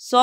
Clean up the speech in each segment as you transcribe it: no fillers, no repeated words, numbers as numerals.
100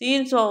300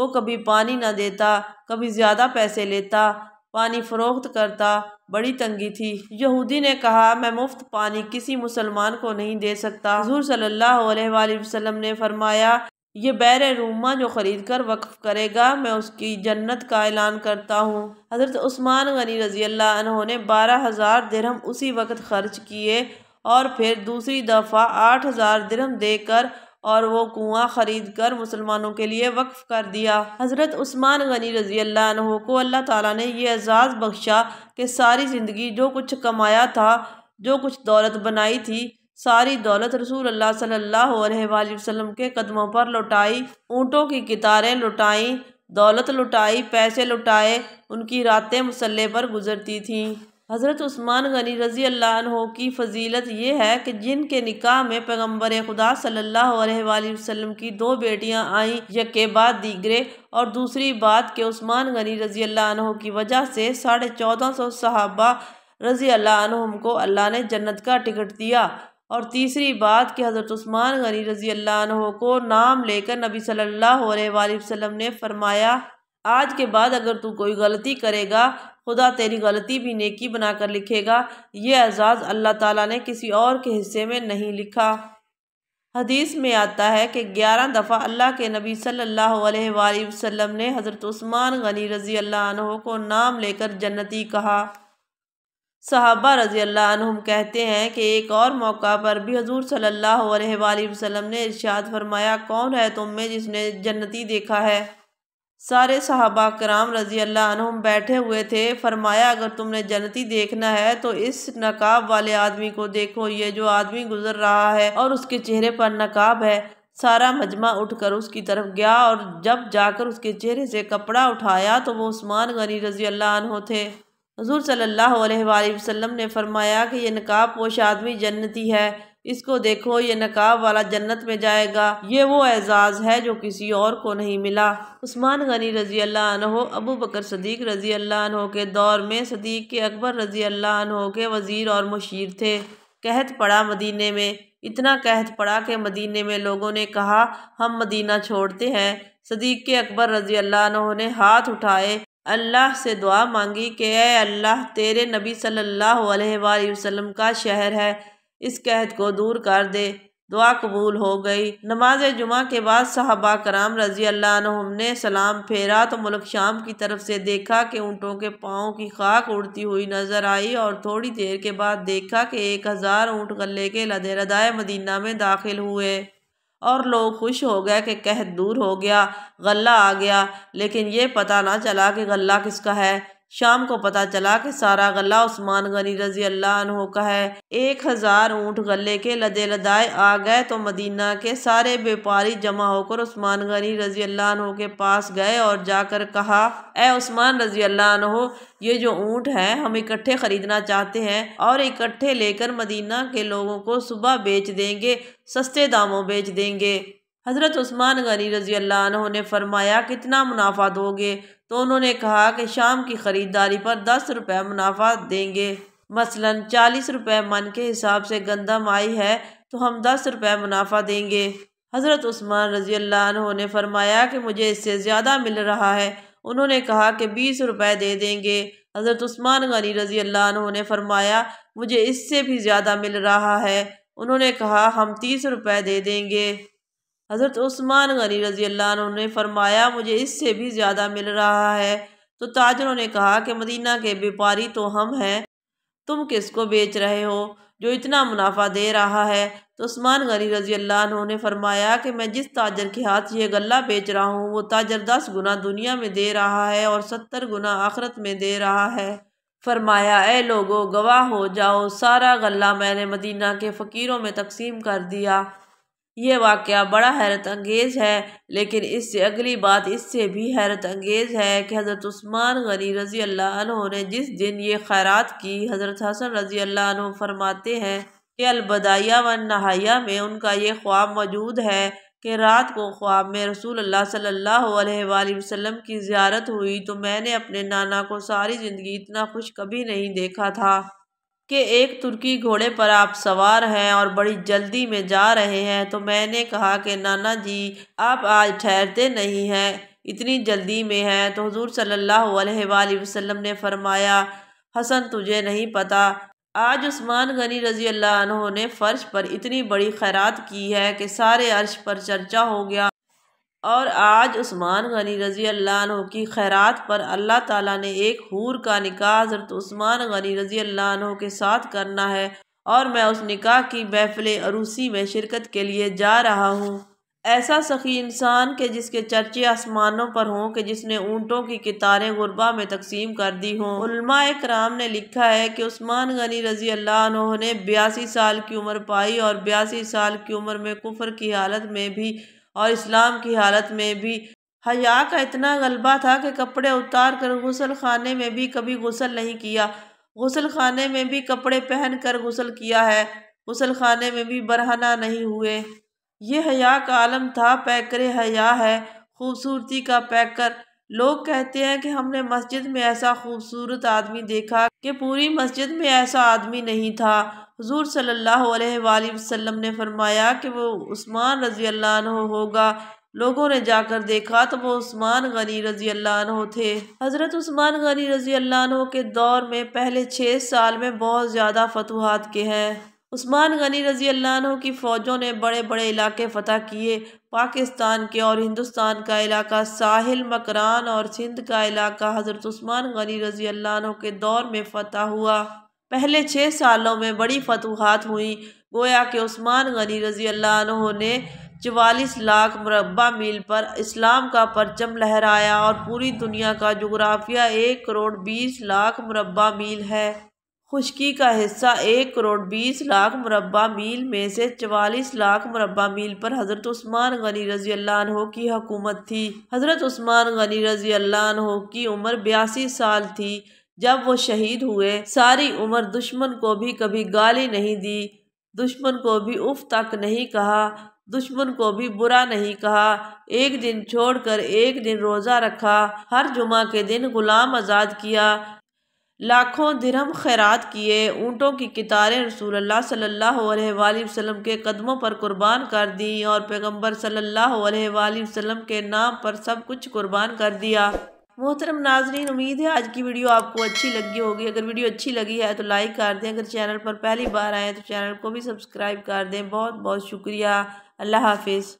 وہ کبھی پانی نہ دیتا، کبھی زیادہ پیسے لیتا، پانی فروخت کرتا، بڑی تنگی تھی۔ یہودی نے کہا میں مفت پانی کسی مسلمان کو نہیں دے سکتا۔ حضور صلی اللہ علیہ وآلہ وسلم نے فرمایا یہ بیر رومہ جو خرید کر وقف کرے گا میں اس کی جنت کا اعلان کرتا ہوں۔ حضرت عثمان غنی رضی اللہ عنہ نے 12,000 درہم اسی وقت خرچ کیے اور پھر دوسری دفعہ 8,000 درہم دے کر اور وہ کنواں خرید کر مسلمانوں کے لیے وقف کر دیا۔ حضرت عثمان غنی رضی اللہ عنہ کو اللہ تعالیٰ نے یہ اعزاز بخشا کہ ساری زندگی جو کچھ کمایا تھا، جو کچھ دولت بنائی تھی، ساری دولت رسول اللہ صلی اللہ علیہ وآلہ وسلم کے قدموں پر لٹائی، اونٹوں کی قطاریں لٹائیں، دولت لٹائی، پیسے لٹائے، ان کی راتیں مسلح پر گزرتی تھیں۔ حضرت عثمان غنی رضی اللہ عنہ کی فضیلت یہ ہے کہ جن کے نکاح میں پیغمبر خدا صلی اللہ علیہ وآلہ وسلم کی 2 بیٹیاں آئیں یکے بعد دیگرے، اور دوسری بات کہ عثمان غنی رضی اللہ عنہ کی وجہ سے 1450 صحابہ رضی اللہ عنہم کو اللہ نے جنت کا ٹکٹ دیا، اور تیسری بات کہ حضرت عثمان غنی رضی اللہ عنہ کو نام لے کر نبی صلی اللہ علیہ وآلہ وسلم نے فرمایا آج کے بعد اگر تو کوئی غلطی کرے گا خدا تیری غلطی بھی نیکی بنا کر لکھے گا۔ یہ اعزاز اللہ تعالیٰ نے کسی اور کے حصے میں نہیں لکھا۔ حدیث میں آتا ہے کہ 11 دفعہ اللہ کے نبی صلی اللہ علیہ وآلہ وسلم نے حضرت عثمان غنی رضی اللہ عنہ کو نام لے کر جنتی کہا۔ صحابہ رضی اللہ عنہم کہتے ہیں کہ ایک اور موقع پر بھی حضور صلی اللہ علیہ وآلہ وسلم نے ارشاد فرمایا کون ہے تم میں جس نے جنتی دیکھا ہے؟ سارے صحابہ کرام رضی اللہ عنہم بیٹھے ہوئے تھے۔ فرمایا اگر تم نے جنتی دیکھنا ہے تو اس نقاب والے آدمی کو دیکھو، یہ جو آدمی گزر رہا ہے اور اس کے چہرے پر نقاب ہے۔ سارا مجمع اٹھ کر اس کی طرف گیا اور جب جا کر اس کے چہرے سے کپڑا اٹھایا تو وہ عثمان غنی رضی اللہ عنہ تھے۔ حضور صلی اللہ علیہ وآلہ وسلم نے فرمایا کہ یہ نقاب پوش آدمی جنتی ہے، اس کو دیکھو، یہ نقاب والا جنت میں جائے گا۔ یہ وہ اعزاز ہے جو کسی اور کو نہیں ملا۔ عثمان غنی رضی اللہ عنہ ابو بکر صدیق رضی اللہ عنہ کے دور میں صدیق اکبر رضی اللہ عنہ کے وزیر اور مشیر تھے۔ قحط پڑا مدینے میں، اتنا قحط پڑا کہ مدینے میں لوگوں نے کہا ہم مدینہ چھوڑتے ہیں۔ صدیق اکبر رضی اللہ عنہ نے ہاتھ اٹھائے، اللہ سے دعا مانگی کہ اے اللہ تیرے نبی صلی اللہ علیہ وآلہ وسلم کا شہر ہے، اس قحط کو دور کر دے۔ دعا قبول ہو گئی۔ نماز جمعہ کے بعد صحابہ کرام رضی اللہ عنہم نے سلام پھیرا تو ملک شام کی طرف سے دیکھا کہ اونٹوں کے پاؤں کی خاک اڑتی ہوئی نظر آئی، اور تھوڑی دیر کے بعد دیکھا کہ 1000 اونٹ غلے کے لدے لدائے مدینہ میں داخل ہوئے، اور لوگ خوش ہو گئے کہ قحط دور ہو گیا، غلہ آ گیا۔ لیکن یہ پتہ نہ چلا کہ غلہ کس کا ہے۔ شام کو پتہ چلا کہ سارا غلہ عثمان غنی رضی اللہ عنہ کا ہے۔ 1000 اونٹ غلے کے لدے لدائے آ گئے تو مدینہ کے سارے بیپاری جمع ہو کر عثمان غنی رضی اللہ عنہ کے پاس گئے اور جا کر کہا اے عثمان رضی اللہ عنہ، یہ جو اونٹ ہیں ہم اکٹھے خریدنا چاہتے ہیں اور اکٹھے لے کر مدینہ کے لوگوں کو صبح بیچ دیں گے، سستے داموں بیچ دیں گے۔ حضرت عثمان غنی رضی اللہ عنہ نے فرمایا کتنا منافع دو گے؟ تو انہوں نے کہا کہ شام کی خریداری پر 10 روپے منافع دیں گے۔ مثلا 40 روپے من کے حساب سے گندم آئی ہے تو ہم 10 روپے منافع دیں گے۔ حضرت عثمان رضی اللہ عنہ نے فرمایا کہ مجھے اس سے زیادہ مل رہا ہے۔ انہوں نے کہا کہ 20 روپے دے دیں گے۔ حضرت عثمان غنی رضی اللہ عنہ نے فرمایا مجھے اس سے بھی زیادہ مل رہا ہے۔ انہوں نے کہا ہم 30 روپے دے دیں گے۔ حضرت عثمان غنی رضی اللہ عنہ نے فرمایا مجھے اس سے بھی زیادہ مل رہا ہے۔ تو تاجروں نے کہا کہ مدینہ کے بیپاری تو ہم ہیں، تم کس کو بیچ رہے ہو جو اتنا منافع دے رہا ہے؟ تو عثمان غنی رضی اللہ عنہ نے فرمایا کہ میں جس تاجر کے ہاتھ یہ غلہ بیچ رہا ہوں وہ تاجر 10 گنا دنیا میں دے رہا ہے اور 70 گنا آخرت میں دے رہا ہے۔ فرمایا اے لوگو گواہ ہو جاؤ، سارا غلہ میں نے مدینہ کے فقیروں میں تقسیم کر دیا۔ یہ واقعہ بڑا حیرت انگیز ہے، لیکن اس سے اگلی بات اس سے بھی حیرت انگیز ہے کہ حضرت عثمان غنی رضی اللہ عنہ نے جس دن یہ خیرات کی، حضرت حسن رضی اللہ عنہ فرماتے ہیں کہ البدایہ والنہایہ میں ان کا یہ خواب موجود ہے کہ رات کو خواب میں رسول اللہ صلی اللہ علیہ وآلہ وسلم کی زیارت ہوئی تو میں نے اپنے نانا کو ساری زندگی اتنا خوش کبھی نہیں دیکھا تھا کہ ایک ترکی گھوڑے پر آپ سوار ہیں اور بڑی جلدی میں جا رہے ہیں۔ تو میں نے کہا کہ نانا جی آپ آج ٹھہرتے نہیں ہیں، اتنی جلدی میں ہیں؟ تو حضور صلی اللہ علیہ وآلہ وسلم نے فرمایا، حسن تجھے نہیں پتہ، آج عثمان غنی رضی اللہ عنہ نے فرش پر اتنی بڑی خیرات کی ہے کہ سارے عرش پر چرچا ہو گیا، اور آج عثمان غنی رضی اللہ عنہ کی خیرات پر اللہ تعالیٰ نے ایک حور کا نکاح حضرت عثمان غنی رضی اللہ عنہ کے ساتھ کرنا ہے، اور میں اس نکاح کی محفل عروسی میں شرکت کے لیے جا رہا ہوں۔ ایسا سخی انسان کہ جس کے چرچے آسمانوں پر ہوں، کہ جس نے اونٹوں کی قطاریں غربا میں تقسیم کر دی ہوں۔ علماء کرام نے لکھا ہے کہ عثمان غنی رضی اللہ عنہ نے 82 سال کی عمر پائی، اور 82 سال کی عمر میں کفر کی حالت میں بھی اور اسلام کی حالت میں بھی حیا کا اتنا غلبہ تھا کہ کپڑے اتار کر غسل خانے میں بھی کبھی غسل نہیں کیا، غسل خانے میں بھی کپڑے پہن کر غسل کیا ہے، غسل خانے میں بھی برہنہ نہیں ہوئے۔ یہ حیا کا عالم تھا، پیکر حیا ہے، خوبصورتی کا پیکر۔ لوگ کہتے ہیں کہ ہم نے مسجد میں ایسا خوبصورت آدمی دیکھا کہ پوری مسجد میں ایسا آدمی نہیں تھا۔ حضور صلی اللہ علیہ وآلہ وسلم نے فرمایا کہ وہ عثمان رضی اللہ عنہ ہوگا۔ لوگوں نے جا کر دیکھا تو وہ عثمان غنی رضی اللہ عنہ تھے۔ حضرت عثمان غنی رضی اللہ عنہ کے دور میں پہلے 6 سال میں بہت زیادہ فتوحات کے ہیں۔ عثمان غنی رضی اللہ عنہ کی فوجوں نے بڑے بڑے علاقے فتح کیے، پاکستان کے اور ہندوستان کا علاقہ، ساحل مکران اور سندھ کا علاقہ حضرت عثمان غنی رضی اللہ عنہ کے دور میں فتح ہوا۔ پہلے 6 سالوں میں بڑی فتوحات ہوئیں، گویا کہ عثمان غنی رضی اللہ عنہ نے 44 لاکھ مربع میل پر اسلام کا پرچم لہرایا، اور پوری دنیا کا جغرافیہ 1 کروڑ 20 لاکھ مربع میل ہے۔ خشکی کا حصہ 1 کروڑ 20 لاکھ مربع میل میں سے 44 لاکھ مربع میل پر حضرت عثمان غنی رضی اللہ عنہ کی حکومت تھی۔ حضرت عثمان غنی رضی اللہ عنہ کی عمر 82 سال تھی جب وہ شہید ہوئے۔ ساری عمر دشمن کو بھی کبھی گالی نہیں دی، دشمن کو بھی اف تک نہیں کہا، دشمن کو بھی برا نہیں کہا، ایک دن چھوڑ کر ایک دن روزہ رکھا، ہر جمعہ کے دن غلام آزاد کیا، لاکھوں درہم خیرات کیے، اونٹوں کی قطاریں رسول اللہ صلی اللہ علیہ وآلہ وسلم کے قدموں پر قربان کر دیں، اور پیغمبر صلی اللہ علیہ وآلہ وسلم کے نام پر سب کچھ قربان کر دیا۔ محترم ناظرین، امید ہے آج کی ویڈیو آپ کو اچھی لگی ہوگی۔ اگر ویڈیو اچھی لگی ہے تو لائک کر دیں، اگر چینل پر پہلی بار آئے تو چینل کو بھی سبسکرائب کر دیں۔ بہت بہت شکریہ۔ اللہ حافظ۔